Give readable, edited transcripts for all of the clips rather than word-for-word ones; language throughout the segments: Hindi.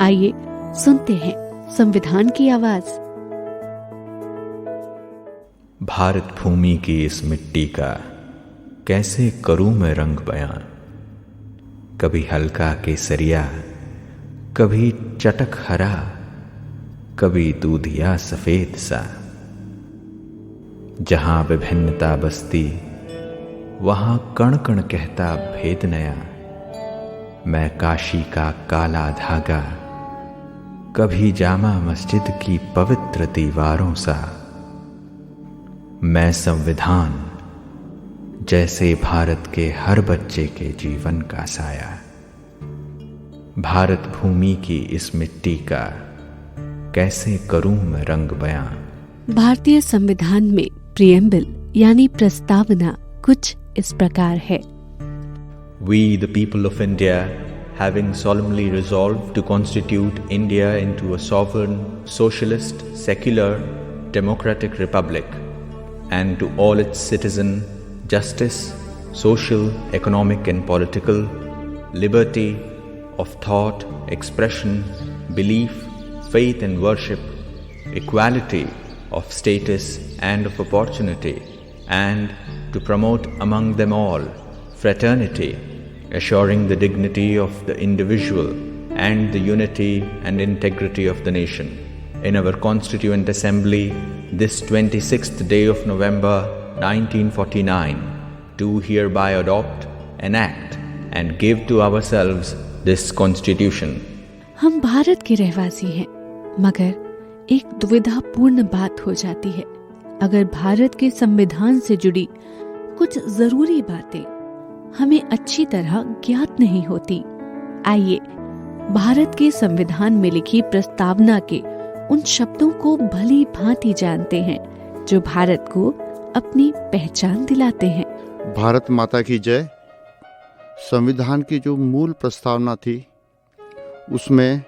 आइए सुनते हैं संविधान की आवाज। भारत भूमि की इस मिट्टी का कैसे करूं मैं रंग बयां। कभी हल्का केसरिया, कभी चटक हरा, कभी दूधिया सफेद सा। जहां विभिन्नता बसती वहां कण कण कहता भेद नया। मैं काशी का काला धागा, कभी जामा मस्जिद की पवित्र दीवारों सा। मैं संविधान, जैसे भारत के हर बच्चे के जीवन का साया। भारत भूमि की इस मिट्टी का कैसे करूं मैं रंग बयां। भारतीय संविधान में प्रिएम्बल यानी प्रस्तावना कुछ इस प्रकार है। We, the people of India, having solemnly resolved to constitute India into a sovereign, socialist, secular, democratic republic, and to all its citizens justice, social, economic and political, liberty of thought, expression, belief, faith and worship, equality of status and of opportunity, and to promote among them all fraternity, assuring the dignity of the individual and the unity and integrity of the nation. In our Constituent Assembly, this 26th day of November 1949, do hereby adopt, enact and give to ourselves this Constitution. हम भारत के रहवासी हैं, मगर एक दुविधापूर्ण बात हो जाती है अगर भारत के संविधान से जुड़ी कुछ जरूरी बातें हमें अच्छी तरह ज्ञात नहीं होती। आइए भारत के संविधान में लिखी प्रस्तावना के उन शब्दों को भली भांति जानते हैं जो भारत को अपनी पहचान दिलाते हैं। भारत माता की जय। संविधान की जो मूल प्रस्तावना थी उसमें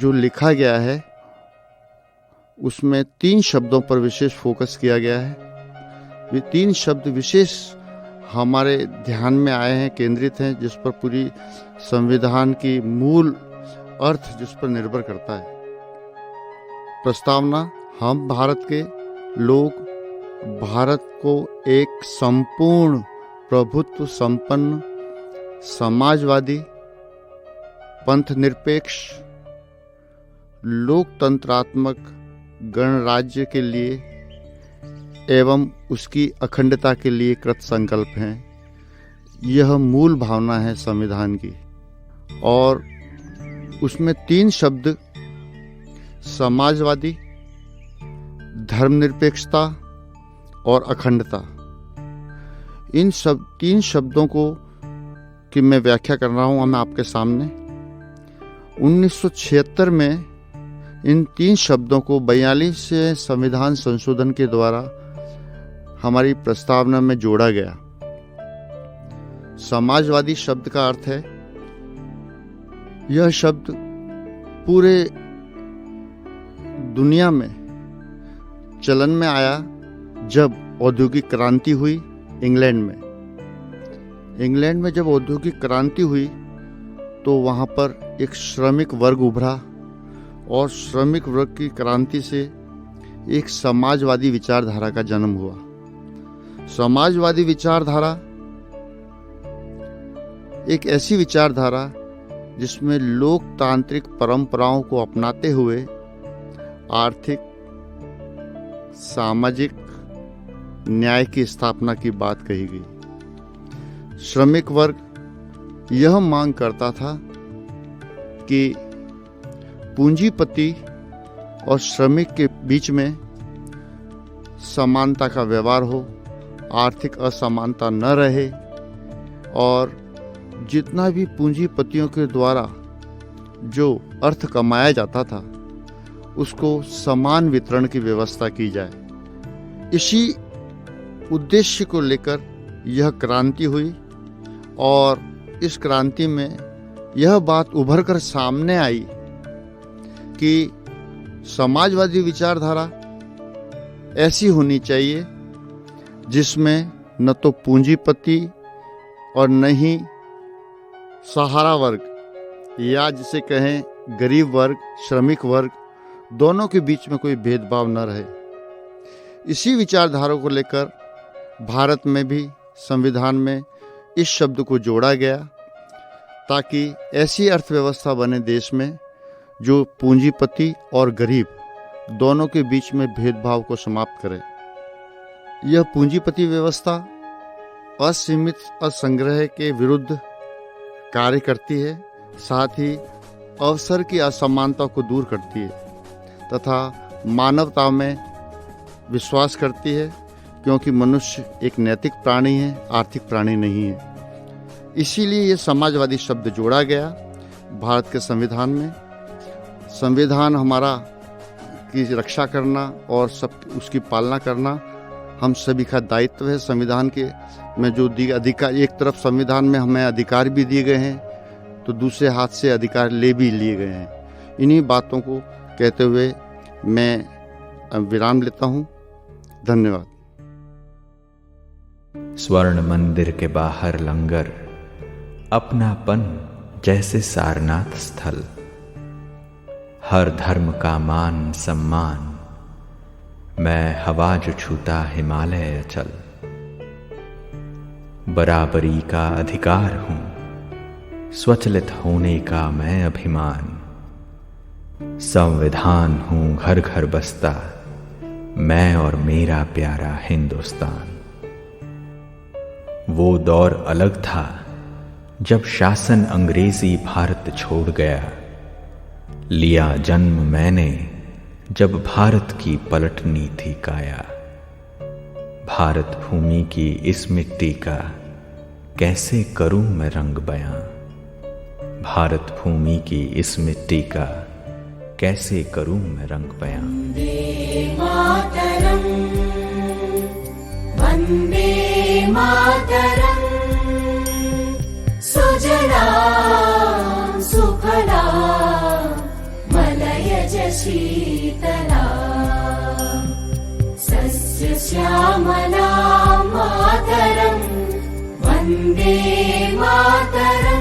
जो लिखा गया है उसमें 3 शब्दों पर विशेष फोकस किया गया है। ये 3 शब्द विशेष हमारे ध्यान में आए हैं, केंद्रित हैं, जिस पर पूरी संविधान की मूल अर्थ जिस पर निर्भर करता है। प्रस्तावना, हम भारत के लोग भारत को एक संपूर्ण प्रभुत्व संपन्न समाजवादी, पंथ निरपेक्ष, लोकतंत्रात्मक गणराज्य के लिए एवं उसकी अखंडता के लिए कृत संकल्प हैं। यह मूल भावना है संविधान की। और उसमें 3 शब्द समाजवादी, धर्मनिरपेक्षता और अखंडता, इन 3 शब्दों को कि मैं व्याख्या कर रहा हूँ मैं आपके सामने। 1976 में इन 3 शब्दों को 42वें संविधान संशोधन के द्वारा हमारी प्रस्तावना में जोड़ा गया। समाजवादी शब्द का अर्थ है, यह शब्द पूरे दुनिया में चलन में आया जब औद्योगिक क्रांति हुई इंग्लैंड में। इंग्लैंड में जब औद्योगिक क्रांति हुई तो वहाँ पर एक श्रमिक वर्ग उभरा और श्रमिक वर्ग की क्रांति से एक समाजवादी विचारधारा का जन्म हुआ। समाजवादी विचारधारा एक ऐसी विचारधारा जिसमें लोकतांत्रिक परंपराओं को अपनाते हुए आर्थिक, सामाजिक न्याय की स्थापना की बात कही गई। श्रमिक वर्ग यह मांग करता था कि पूंजीपति और श्रमिक के बीच में समानता का व्यवहार हो, आर्थिक असमानता न रहे और जितना भी पूंजीपतियों के द्वारा जो अर्थ कमाया जाता था उसको समान वितरण की व्यवस्था की जाए। इसी उद्देश्य को लेकर यह क्रांति हुई और इस क्रांति में यह बात उभर कर सामने आई कि समाजवादी विचारधारा ऐसी होनी चाहिए जिसमें न तो पूंजीपति और न ही सहारा वर्ग या जिसे कहें गरीब वर्ग, श्रमिक वर्ग दोनों के बीच में कोई भेदभाव न रहे। इसी विचारधारा को लेकर भारत में भी संविधान में इस शब्द को जोड़ा गया ताकि ऐसी अर्थव्यवस्था बने देश में जो पूंजीपति और गरीब दोनों के बीच में भेदभाव को समाप्त करे। यह पूंजीपति व्यवस्था असीमित असंग्रह के विरुद्ध कार्य करती है, साथ ही अवसर की असमानता को दूर करती है तथा मानवता में विश्वास करती है, क्योंकि मनुष्य एक नैतिक प्राणी है, आर्थिक प्राणी नहीं है। इसीलिए ये समाजवादी शब्द जोड़ा गया भारत के संविधान में। संविधान हमारा की रक्षा करना और सब उसकी पालना करना हम सभी का दायित्व है। संविधान के में जो अधिकार, एक तरफ संविधान में हमें अधिकार भी दिए गए हैं तो दूसरे हाथ से अधिकार ले भी लिए गए हैं। इन्हीं बातों को कहते हुए मैं विराम लेता हूँ। धन्यवाद। स्वर्ण मंदिर के बाहर लंगर, अपनापन जैसे सारनाथ स्थल, हर धर्म का मान सम्मान, मैं हवा जो छूता हिमालय अचल, बराबरी का अधिकार हूं, स्वचलित होने का मैं अभिमान, संविधान हूं घर घर बसता, मैं और मेरा प्यारा हिंदुस्तान। वो दौर अलग था जब शासन अंग्रेजी भारत छोड़ गया, लिया जन्म मैंने जब भारत की पलटनी थी काया। भारत भूमि की इस मिट्टी का कैसे करूं मैं रंग बयां, भारत भूमि की इस मिट्टी का कैसे करूं मैं रंग बयां। वंदे मातरम, वंदे मातरम, सुजला सुफला मलयज शीतला, सस्य श्यामला मातरम, वंदे मातरम।